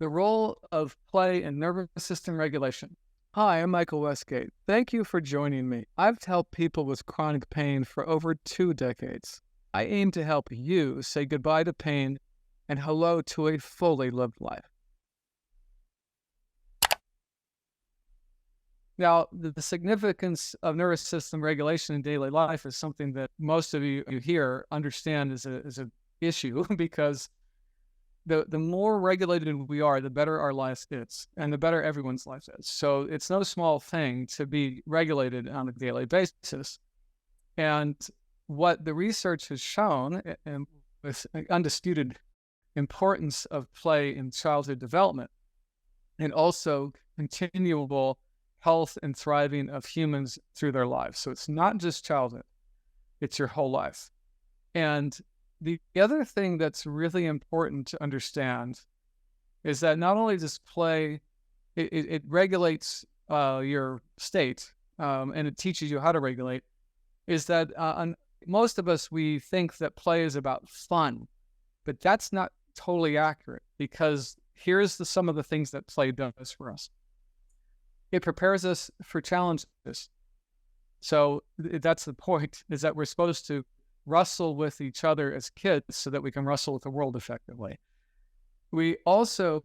The role of play in nervous system regulation. Hi, I'm Michael Westgate. Thank you for joining me. I've helped people with chronic pain for over 2 decades. I aim to help you say goodbye to pain and hello to a fully lived life. Now, the significance of nervous system regulation in daily life is something that most of you here understand is a issue because the more regulated we are, the better our life is, and the better everyone's life is. So it's no small thing to be regulated on a daily basis. And what the research has shown, and with undisputed importance of play in childhood development, and also continual health and thriving of humans through their lives. So it's not just childhood, it's your whole life. And the other thing that's really important to understand is that not only does play, it regulates your state and it teaches you how to regulate, is that most of us, we think that play is about fun, but that's not totally accurate because here's some of the things that play does for us. It prepares us for challenges. So that's the point, is that we're supposed to wrestle with each other as kids so that we can wrestle with the world effectively. We also,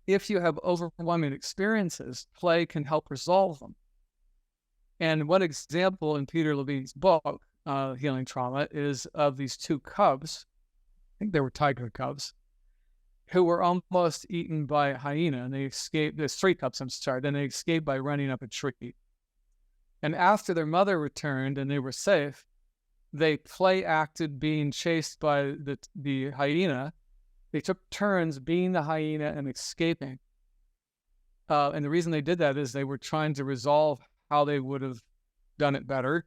if you have overwhelming experiences, play can help resolve them. And one example in Peter Levine's book, Healing Trauma, is of these two cubs, I think they were tiger cubs, who were almost eaten by a hyena, and they escaped. There's 3 cubs, I'm sorry. Then they escaped by running up a tree. And after their mother returned and they were safe, they play acted being chased by the hyena. They took turns being the hyena and escaping. And the reason they did that is they were trying to resolve how they would have done it better,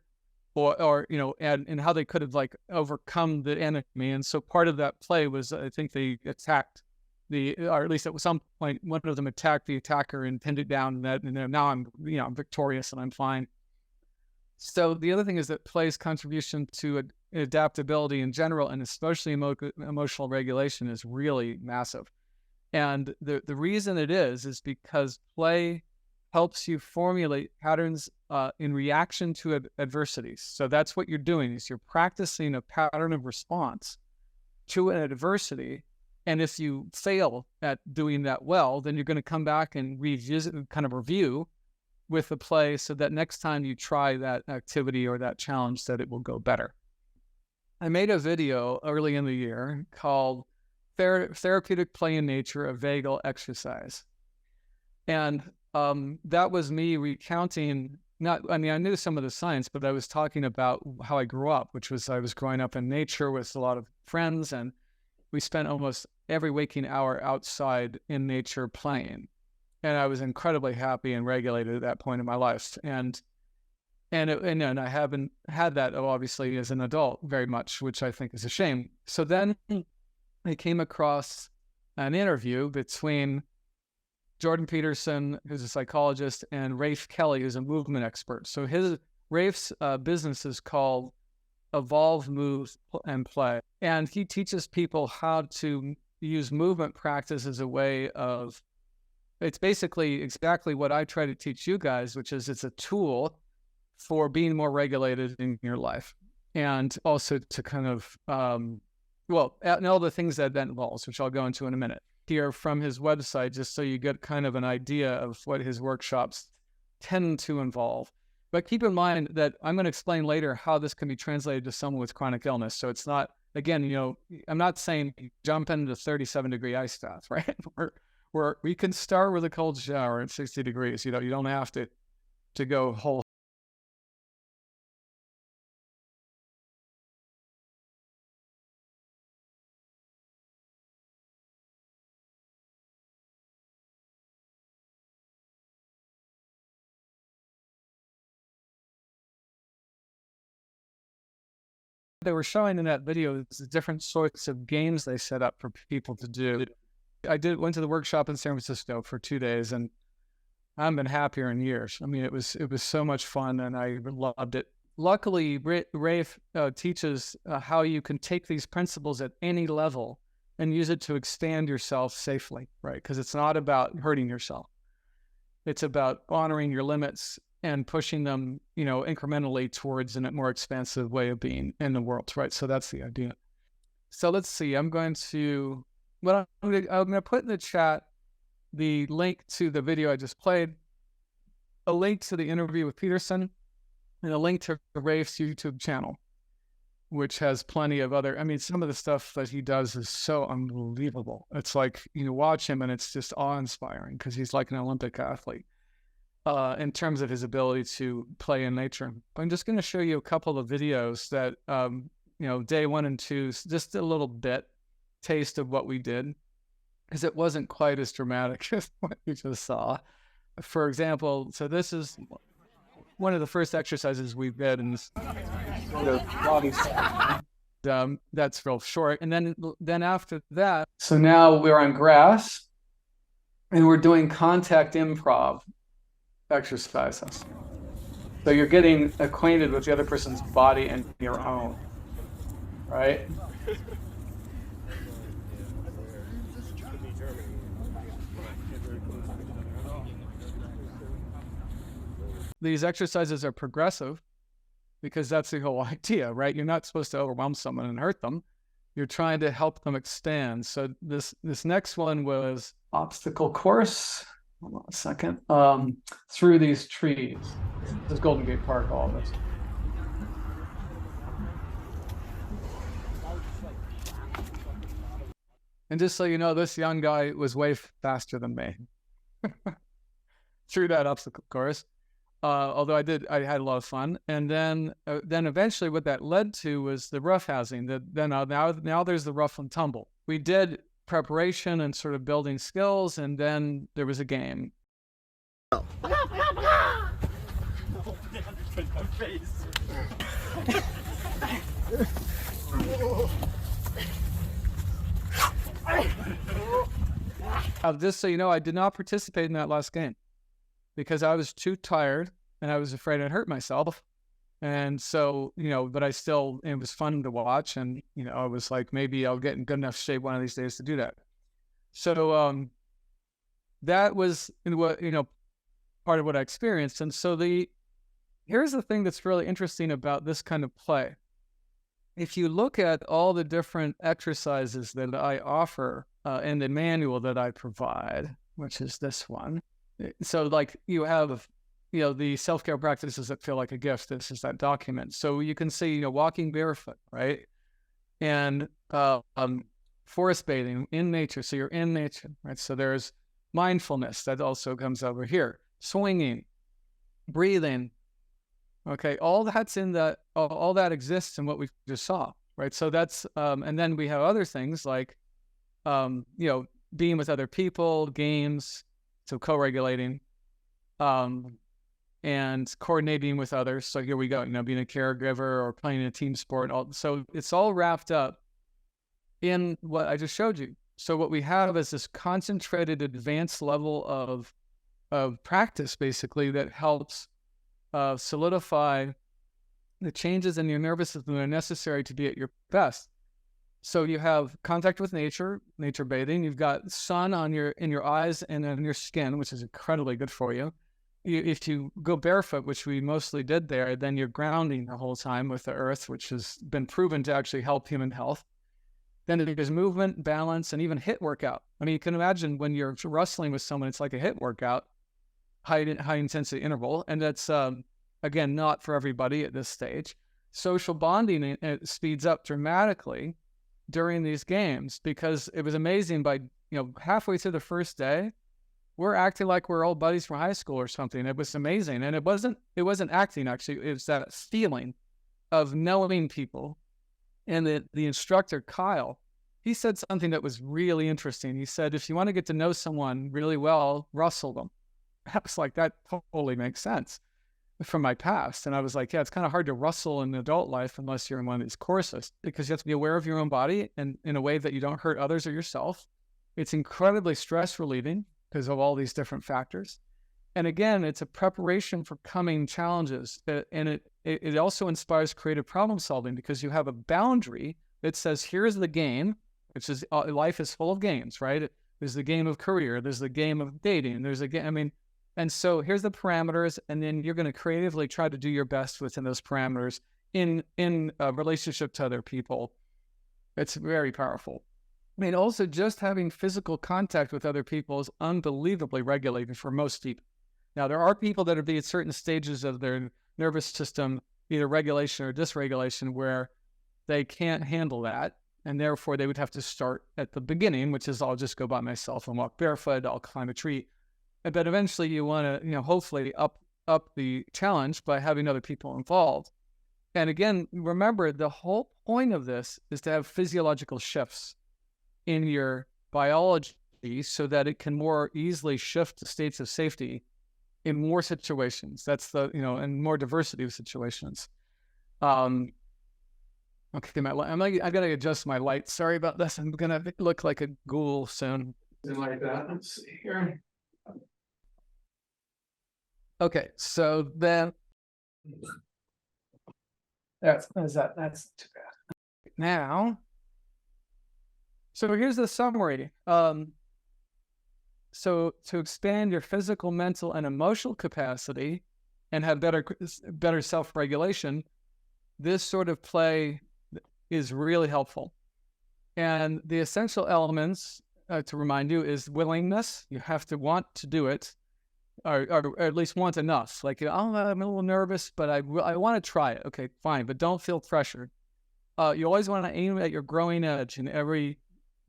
or and how they could have overcome the enemy. And so part of that play was, I think they attacked or at least at some point, one of them attacked the attacker and pinned it down. And now I'm victorious and I'm fine. So the other thing is that play's contribution to adaptability in general, and especially emotional regulation, is really massive. And the reason it is because play helps you formulate patterns in reaction to adversities. So that's what you're doing, is you're practicing a pattern of response to an adversity. And if you fail at doing that well, then you're going to come back and revisit and kind of review with the play so that next time you try that activity or that challenge, that it will go better. I made a video early in the year called Therapeutic Play in Nature, a Vagal Exercise. And that was me recounting, I knew some of the science, but I was talking about how I grew up, which was I was growing up in nature with a lot of friends, and we spent almost every waking hour outside in nature playing. And I was incredibly happy and regulated at that point in my life. And I haven't had that, obviously, as an adult very much, which I think is a shame. So then I came across an interview between Jordan Peterson, who's a psychologist, and Rafe Kelly, who's a movement expert. So Rafe's business is called Evolve, Move, and Play. And he teaches people how to use movement practice as a way of, it's basically exactly what I try to teach you guys, which is it's a tool for being more regulated in your life. And also to kind of, and all the things that involves, which I'll go into in a minute. Here from his website, just so you get kind of an idea of what his workshops tend to involve. But keep in mind that I'm going to explain later how this can be translated to someone with chronic illness. So it's not, again, I'm not saying jump into 37-degree ice bath, right? We can start with a cold shower at 60 degrees. You don't have to go whole. They were showing in that video the different sorts of games they set up for people to do. I went to the workshop in San Francisco for 2 days, and I haven't been happier in years. I mean, it was so much fun, and I loved it. Luckily, Rafe teaches how you can take these principles at any level and use it to expand yourself safely, right? Because it's not about hurting yourself. It's about honoring your limits and pushing them, incrementally towards a more expansive way of being in the world, right? So that's the idea. So let's see. I'm going to put in the chat the link to the video I just played, a link to the interview with Peterson, and a link to Rafe's YouTube channel, which has plenty of other, some of the stuff that he does is so unbelievable. It's like, watch him and it's just awe-inspiring because he's like an Olympic athlete in terms of his ability to play in nature. I'm just going to show you a couple of videos that, day 1 and 2, just a little bit taste of what we did, because it wasn't quite as dramatic as what you just saw. For example, so this is one of the first exercises we did in this body set. That's real short. And then after that, so now we're on grass and we're doing contact improv exercises. So you're getting acquainted with the other person's body and your own, right? These exercises are progressive because that's the whole idea, right? You're not supposed to overwhelm someone and hurt them. You're trying to help them expand. So this next one was obstacle course. Hold on a second. Through these trees. This is Golden Gate Park, all of this. And just so you know, this young guy was way faster than me through that obstacle course. Although I had a lot of fun. And then eventually what that led to was the roughhousing. Now there's the rough and tumble. We did preparation and sort of building skills, and then there was a game. Oh. Just so you know, I did not participate in that last game because I was too tired and I was afraid I'd hurt myself. And so, but it was fun to watch. And, I was like, maybe I'll get in good enough shape one of these days to do that. So that was part of what I experienced. And so here's the thing that's really interesting about this kind of play. If you look at all the different exercises that I offer in the manual that I provide, which is this one. So like you have, the self-care practices that feel like a gift. This is that document. So you can see, walking barefoot, right? And forest bathing in nature. So you're in nature, right? So there's mindfulness that also comes over here. Swinging, breathing. Okay, all that's in all that exists in what we just saw, right? So that's, and then we have other things like, being with other people, games, so co-regulating, and coordinating with others. So here we go, being a caregiver or playing a team sport. So it's all wrapped up in what I just showed you. So what we have is this concentrated, advanced level of practice, basically, that helps solidify the changes in your nervous system that are necessary to be at your best. So you have contact with nature bathing. You've got sun in your eyes and on your skin, which is incredibly good for you. If you go barefoot, which we mostly did there, then you're grounding the whole time with the earth, which has been proven to actually help human health. Then there's movement, balance, and even HIIT workout. You can imagine when you're wrestling with someone, it's like a HIIT workout, high intensity interval. And that's, again, not for everybody at this stage. Social bonding, it speeds up dramatically during these games because it was amazing. By halfway through the first day, we're acting like we're old buddies from high school or something. It was amazing. And it wasn't acting, actually. It was that feeling of knowing people. And the instructor, Kyle, he said something that was really interesting. He said, if you want to get to know someone really well, wrestle them. I was like, that totally makes sense from my past. And I was like, yeah, it's kind of hard to wrestle in adult life unless you're in one of these courses, because you have to be aware of your own body and in a way that you don't hurt others or yourself. It's incredibly stress relieving because of all these different factors. And again, it's a preparation for coming challenges. And it also inspires creative problem solving because you have a boundary that says, here's the game, which is life is full of games, right? There's the game of career, there's the game of dating, there's a game, I mean, and so here's the parameters, and then you're going to creatively try to do your best within those parameters in a relationship to other people. It's very powerful. I mean, also just having physical contact with other people is unbelievably regulating for most people. Now, there are people that are at certain stages of their nervous system, either regulation or dysregulation, where they can't handle that. And therefore, they would have to start at the beginning, which is I'll just go by myself and walk barefoot, I'll climb a tree. But eventually you want to, hopefully up the challenge by having other people involved. And again, remember, the whole point of this is to have physiological shifts in your biology so that it can more easily shift to states of safety in more situations. That's and more diversity of situations. Okay, I gotta adjust my light. Sorry about this. I'm gonna look like a ghoul soon. Like that. Let's see here. Okay, so then that's too bad. Now, so here's the summary. So to expand your physical, mental, and emotional capacity and have better self-regulation, this sort of play is really helpful. And the essential elements, to remind you, is willingness. You have to want to do it, or at least want enough. Like, I'm a little nervous, but I want to try it. Okay, fine, but don't feel pressured. You always want to aim at your growing edge in every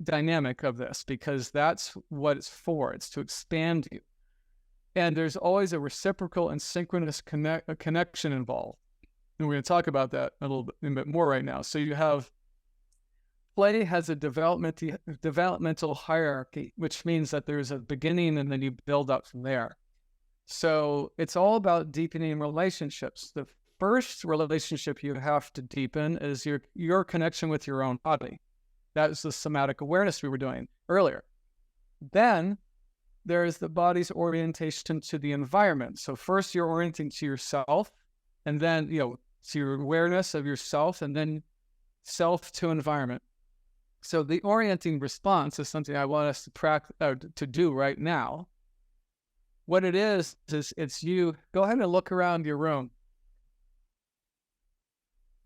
dynamic of this, because that's what it's for. It's to expand you. And there's always a reciprocal and synchronous connection involved. And we're going to talk about that a bit more right now. So you have play has a developmental hierarchy, which means that there's a beginning and then you build up from there. So it's all about deepening relationships. The first relationship you have to deepen is your connection with your own body. That's the somatic awareness we were doing earlier. Then there's the body's orientation to the environment. So first you're orienting to yourself, and then, to your awareness of yourself, and then self to environment. So the orienting response is something I want us to practice, to do right now. What it is it's you. Go ahead and look around your room.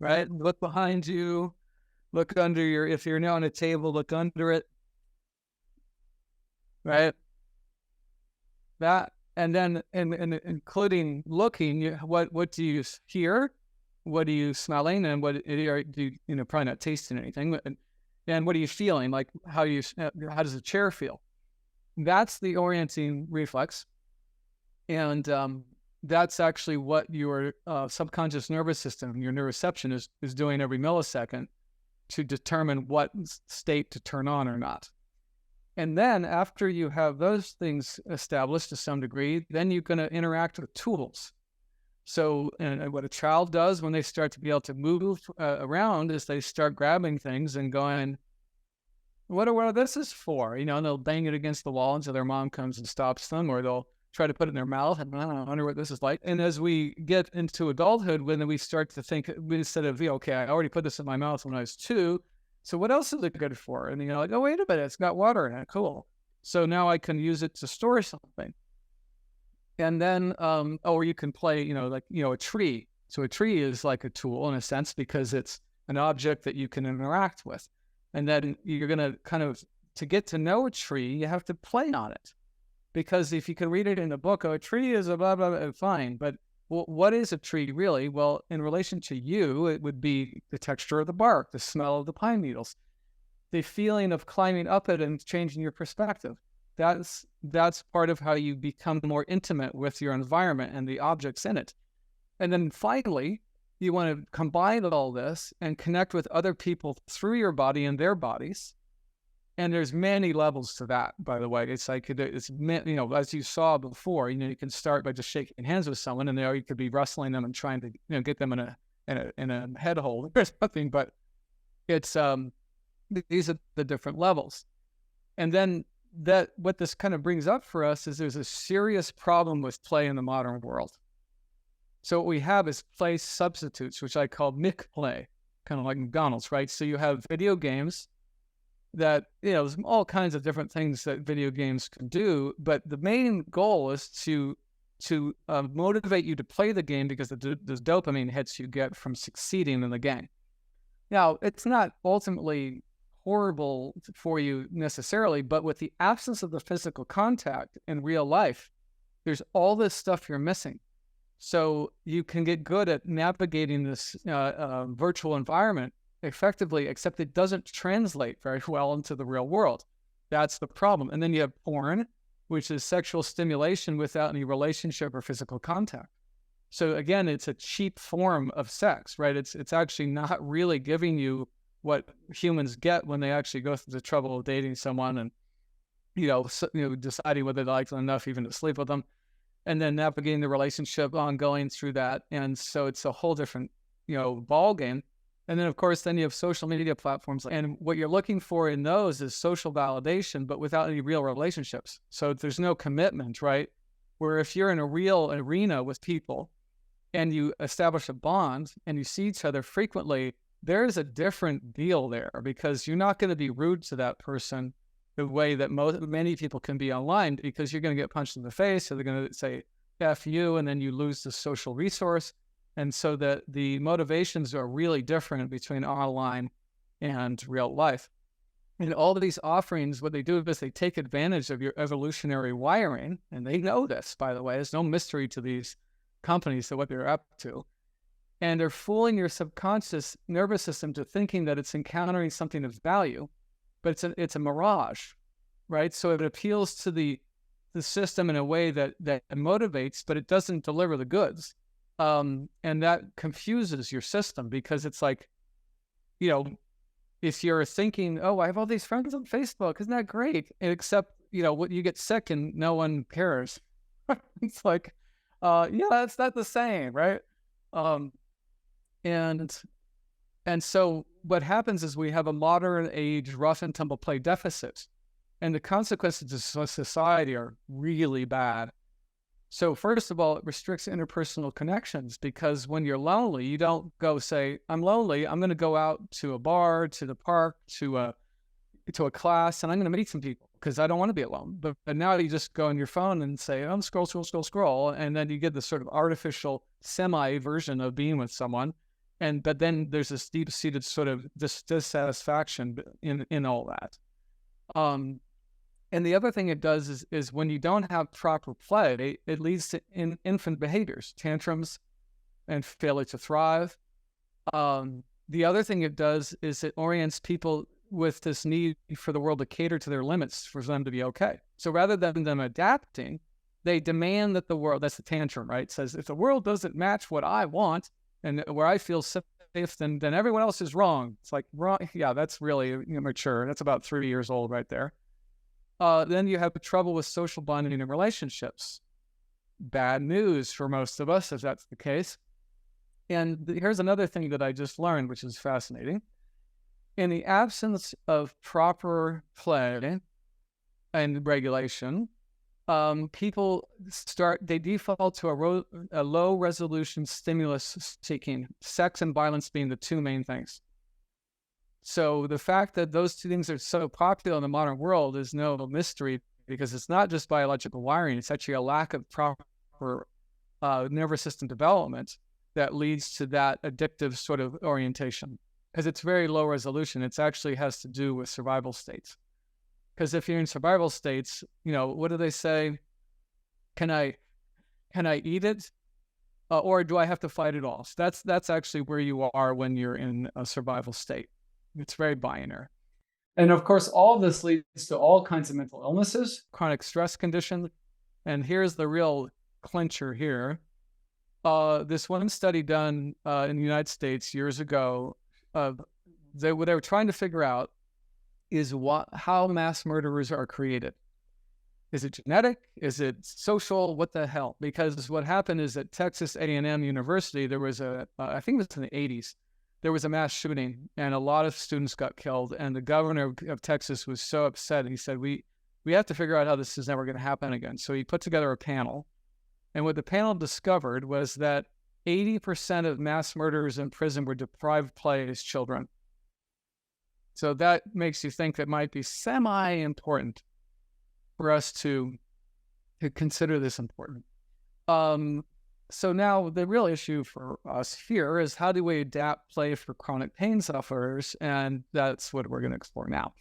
Right? Look behind you. Look under if you're now on a table, look under it. Right? That, and then, and including looking, what do you hear? What are you smelling? And what do you, probably not tasting anything. And what are you feeling? Like, how does the chair feel? That's the orienting reflex. And that's actually what your subconscious nervous system, your neuroception is doing every millisecond to determine what state to turn on or not. And then after you have those things established to some degree, then you're going to interact with tools. So, and what a child does when they start to be able to move around is they start grabbing things and going, what this is for? And they'll bang it against the wall until their mom comes and stops them, or they'll try to put it in their mouth and I wonder what this is like. And as we get into adulthood, when we start to think, instead of, okay, I already put this in my mouth when I was 2, so what else is it good for? And like, oh, wait a minute, it's got water in it, cool. So now I can use it to store something. And then, or you can play, a tree. So a tree is like a tool in a sense, because it's an object that you can interact with. And then you're going to to get to know a tree, you have to play on it. Because if you can read it in a book, a tree is a blah, blah, blah, fine. But what is a tree really? Well, in relation to you, it would be the texture of the bark, the smell of the pine needles, the feeling of climbing up it and changing your perspective. That's part of how you become more intimate with your environment and the objects in it. And then finally, you want to combine all this and connect with other people through your body and their bodies. And there's many levels to that, by the way. It's like, as you saw before, you can start by just shaking hands with someone, and you could be wrestling them and trying to, get them in a head hold or something. But it's these are the different levels. And then what this kind of brings up for us is there's a serious problem with play in the modern world. So what we have is play substitutes, which I call MIC play, kind of like McDonald's, right? So you have video games, that, there's all kinds of different things that video games can do, but the main goal is to motivate you to play the game because of the dopamine hits you get from succeeding in the game. Now, it's not ultimately horrible for you necessarily, but with the absence of the physical contact in real life, there's all this stuff you're missing. So you can get good at navigating this virtual environment effectively, except it doesn't translate very well into the real world. That's the problem. And then you have porn, which is sexual stimulation without any relationship or physical contact. So again, it's a cheap form of sex, right? It's actually not really giving you what humans get when they actually go through the trouble of dating someone and, deciding whether they like them enough even to sleep with them, and then navigating the relationship ongoing through that. And so it's a whole different, ball game. And then, of course, then you have social media platforms. And what you're looking for in those is social validation, but without any real relationships. So there's no commitment, right? Where if you're in a real arena with people and you establish a bond and you see each other frequently, there's a different deal there because you're not going to be rude to that person the way that many people can be online, because you're going to get punched in the face, or they're going to say F you, and then you lose the social resource. And so that the motivations are really different between online and real life. And all of these offerings, what they do is they take advantage of your evolutionary wiring. And they know this, by the way. There's no mystery to these companies to what they're up to. And they're fooling your subconscious nervous system to thinking that it's encountering something of value, but it's a mirage, right? So it appeals to the system in a way that motivates, but it doesn't deliver the goods. And that confuses your system because it's like, if you're thinking, oh, I have all these friends on Facebook, isn't that great? Except, what you get sick and no one cares. It's like, it's not the same, right? And so what happens is we have a modern age rough and tumble play deficit, and the consequences to society are really bad. So first of all, it restricts interpersonal connections, because when you're lonely, you don't go say, I'm lonely, I'm going to go out to a bar, to the park, to a class, and I'm going to meet some people because I don't want to be alone. But now you just go on your phone and say, I'm scroll, and then you get this sort of artificial semi-version of being with someone. But then there's this deep-seated sort of dissatisfaction in all that. And the other thing it does is when you don't have proper play, it leads to infant behaviors, tantrums, and failure to thrive. The other thing it does is it orients people with this need for the world to cater to their limits for them to be okay. So rather than them adapting, they demand that the world, that's the tantrum, right? It says, if the world doesn't match what I want and where I feel safe, then everyone else is wrong. It's like, wrong. Yeah, that's really immature. That's about 3 years old right there. Then you have trouble with social bonding and relationships. Bad news for most of us, if that's the case. And here's another thing that I just learned, which is fascinating. In the absence of proper play and regulation, people they default to a low resolution stimulus seeking, sex and violence being the two main things. So the fact that those two things are so popular in the modern world is no mystery, because it's not just biological wiring, it's actually a lack of proper nervous system development that leads to that addictive sort of orientation. Because it's very low resolution. It actually has to do with survival states. Because if you're in survival states, what do they say? Can I eat it? Or do I have to fight it off? That's actually where you are when you're in a survival state. It's very binary. And of course, all of this leads to all kinds of mental illnesses, chronic stress conditions. And here's the real clincher here. This one study done in the United States years ago, what they were trying to figure out is how mass murderers are created. Is it genetic? Is it social? What the hell? Because what happened is at Texas A&M University, there was I think it was in the 80s, there was a mass shooting and a lot of students got killed. And the governor of Texas was so upset. He said, we have to figure out how this is never going to happen again. So he put together a panel. And what the panel discovered was that 80% of mass murderers in prison were deprived play as children. So that makes you think it might be semi-important for us to consider this important. So now the real issue for us here is, how do we adapt play for chronic pain sufferers? And that's what we're going to explore now.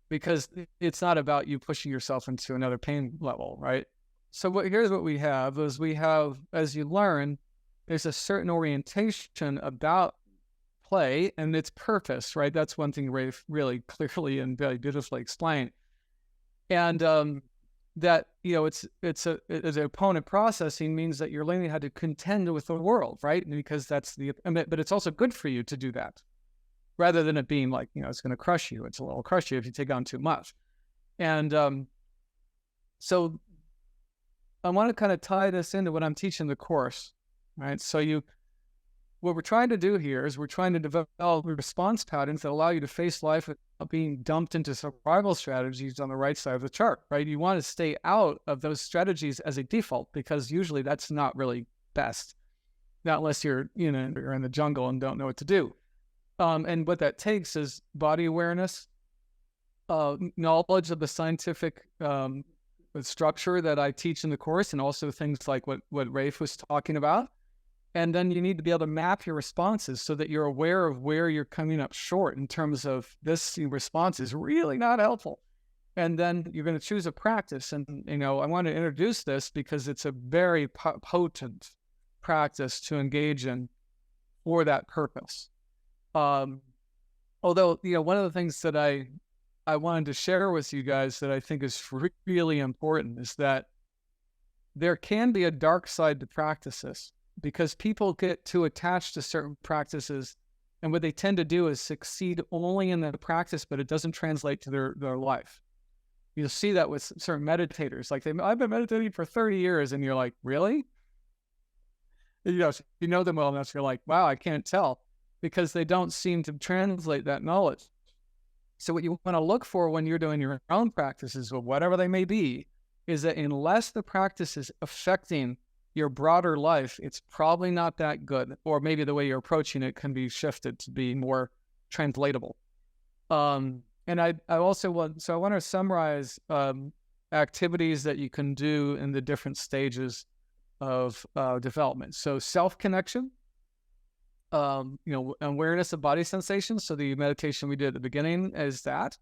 Because it's not about you pushing yourself into another pain level, right? So here's what we have, as you learn, there's a certain orientation about play and its purpose, right? That's one thing Rafe really clearly and very beautifully explained. And that, it's an opponent processing means that you're learning how to contend with the world, right? Because but it's also good for you to do that, rather than it being like, it's going to crush you. It'll crush you if you take on too much. And so I want to kind of tie this into what I'm teaching the course, right? So what we're trying to do here is we're trying to develop response patterns that allow you to face life without being dumped into survival strategies on the right side of the chart, right? You want to stay out of those strategies as a default, because usually that's not really best, not unless you're in the jungle and don't know what to do. And what that takes is body awareness, knowledge of the scientific structure that I teach in the course, and also things like what Rafe was talking about. And then you need to be able to map your responses so that you're aware of where you're coming up short in terms of this response is really not helpful. And then you're going to choose a practice. And, I want to introduce this because it's a very potent practice to engage in for that purpose. Although, one of the things that I wanted to share with you guys that I think is really important is that there can be a dark side to practices, because people get too attached to certain practices, and what they tend to do is succeed only in the practice, but it doesn't translate to their life. You'll see that with certain meditators. Like, I've been meditating for 30 years, and you're like, really? You know them well enough, you're like, wow, I can't tell, because they don't seem to translate that knowledge. So what you want to look for when you're doing your own practices, or whatever they may be, is that unless the practice is affecting your broader life, it's probably not that good, or maybe the way you're approaching it can be shifted to be more translatable. And I also want to summarize activities that you can do in the different stages of development. So self-connection, awareness of body sensations. So the meditation we did at the beginning is that.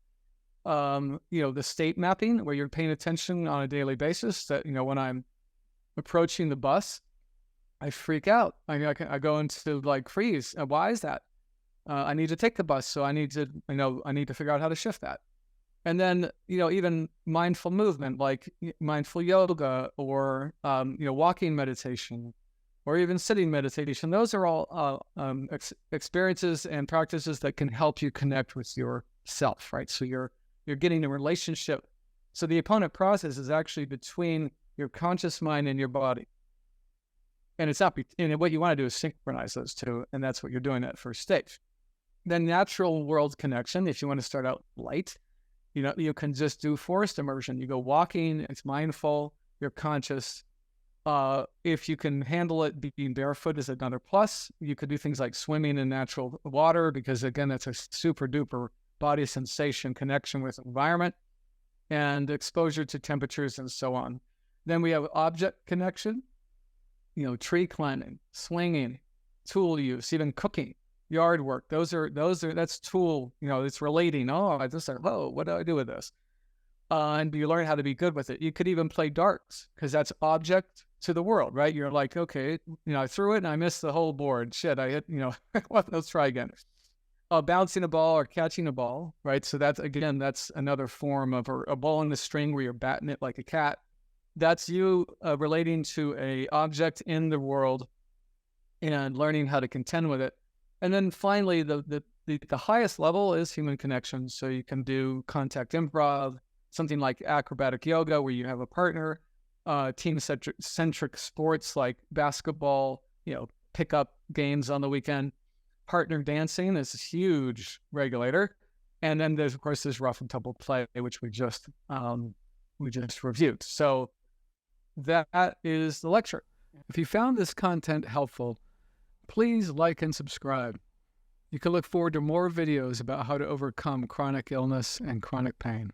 The state mapping, where you're paying attention on a daily basis, that, when I'm approaching the bus, I freak out. I go into like freeze. Why is that? I need to take the bus, so I need to figure out how to shift that. And then, even mindful movement, like mindful yoga, or walking meditation, or even sitting meditation. Those are all experiences and practices that can help you connect with yourself, right? So you're getting a relationship. So the opponent process is actually between your conscious mind and your body. And it's not, and what you want to do is synchronize those two, and that's what you're doing at first stage. Then natural world connection, if you want to start out light, you can just do forest immersion. You go walking, it's mindful, you're conscious. If you can handle it, being barefoot is another plus. You could do things like swimming in natural water, because again, that's a super duper body sensation connection with environment, and exposure to temperatures and so on. Then we have object connection, tree climbing, swinging, tool use, even cooking, yard work. That's tool, it's relating. Oh, what do I do with this? And you learn how to be good with it. You could even play darts, because that's object to the world, right? You're like, okay, I threw it and I missed the whole board. Shit, I hit, let's try again. Bouncing a ball or catching a ball, right? So that's another form of a ball in the string where you're batting it like a cat. That's you relating to a object in the world and learning how to contend with it. And then finally, the highest level is human connection. So you can do contact improv, something like acrobatic yoga, where you have a partner, team-centric sports like basketball, pickup games on the weekend. Partner dancing is a huge regulator. And then there's, of course, this rough and tumble play, which we just reviewed. So that is the lecture. If you found this content helpful, please like and subscribe. You can look forward to more videos about how to overcome chronic illness and chronic pain.